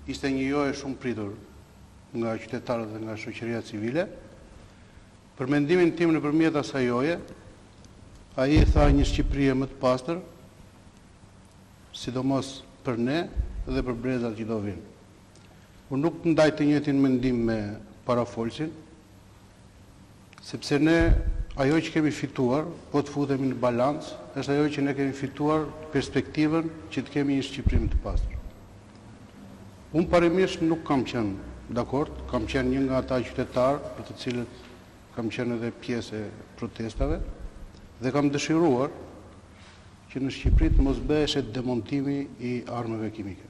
ishte një joje shumë pritur nga qytetarët dhe nga shoqëria civile. Për mendimin tim nëpërmjet asaj joje, ai tha një Shqipëri më të pastër, sidomos për ne dhe për brezat që do vinë. Unë nuk ndaj të njëjtin mendim me parafolsin, sepse ne ajo që kemi fituar, po të futemi në balancë, është ajo që ne kemi fituar perspektivën që të kemi një Shqipëri më të pastër. Unë parimisht nuk kam qenë dakord, kam qenë një nga ata qytetarë për të cilët kam qenë edhe pjesë e protestave dhe kam dëshiruar që në Shqipëri të mos bëhej demontimi i armëve kimike.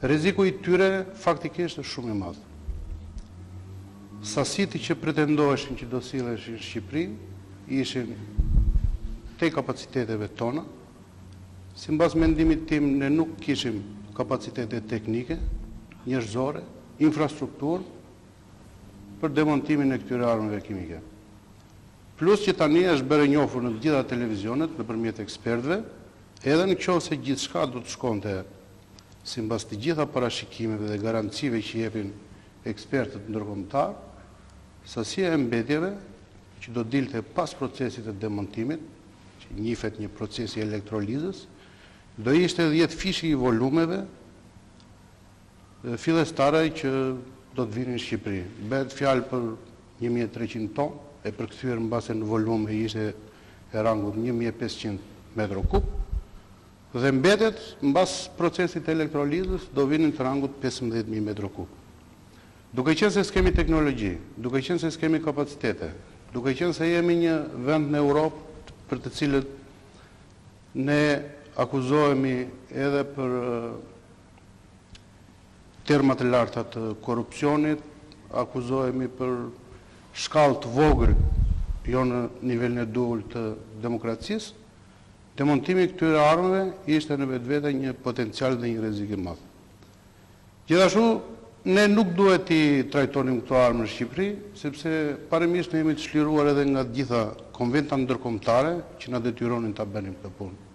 Rreziku i tyre faktikisht është shumë i madh. Sasitë që pretendoheshin që do silleshin në Shqipëri ishin te kapaciteteve tona. Sipas mendimit tim, ne nuk kishim kapacitete teknike, njerëzore, infrastrukturë për demontimin e këtyre armëve kimike. Plus që tani është bërë njohur në të gjitha televizionet nëpërmjet ekspertëve, edhe nëse gjithçka do të shkonte sipas të gjitha parashikimeve dhe garancive që jepin ekspertët ndërkombëtar, sasia e mbetjeve që do dilte pas procesit të demontimit, që njihet një proces i elektrolizës, do ishte 10 fishë i volumeve fillestare që do të vinë në Shqipëri. Bëhet fjalë për 1300 ton, e përkthyer mbase në volume ishte e rangut 1500 metro kub, dhe mbetet mbas procesit të elektrolizës do vinë të rangut 15000 metro kub. Duke qenë se s'kemi teknologji, duke qenë se s'kemi kapacitete, duke qenë se jemi një vend në Europë për të cilët ne akuzohemi edhe për terma të larta të korrupsionit, akuzohemi për shkallë të vogël jo në nivelin e dullt të demokracisë, demontimi i këtyre armëve ishte në vetvete një potencial dhe një rrezik i madh. Gjithashtu, ne nuk duhet t'i trajtonim këto armë në Shqipëri, sepse parimisht ne jemi të çliruar edhe nga të gjitha konventa ndërkombëtare që na detyronin ta bënim këtë punë.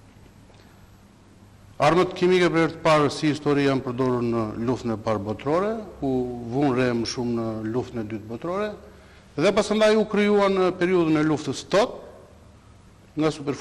Armët kimike për herë të parë si histori janë përdorur në luftën e parë botërore, u vun re më shumë në luftën e dytë botërore, dhe pasandaj u krijuan në periudhën e luftës tot nga superfuqitë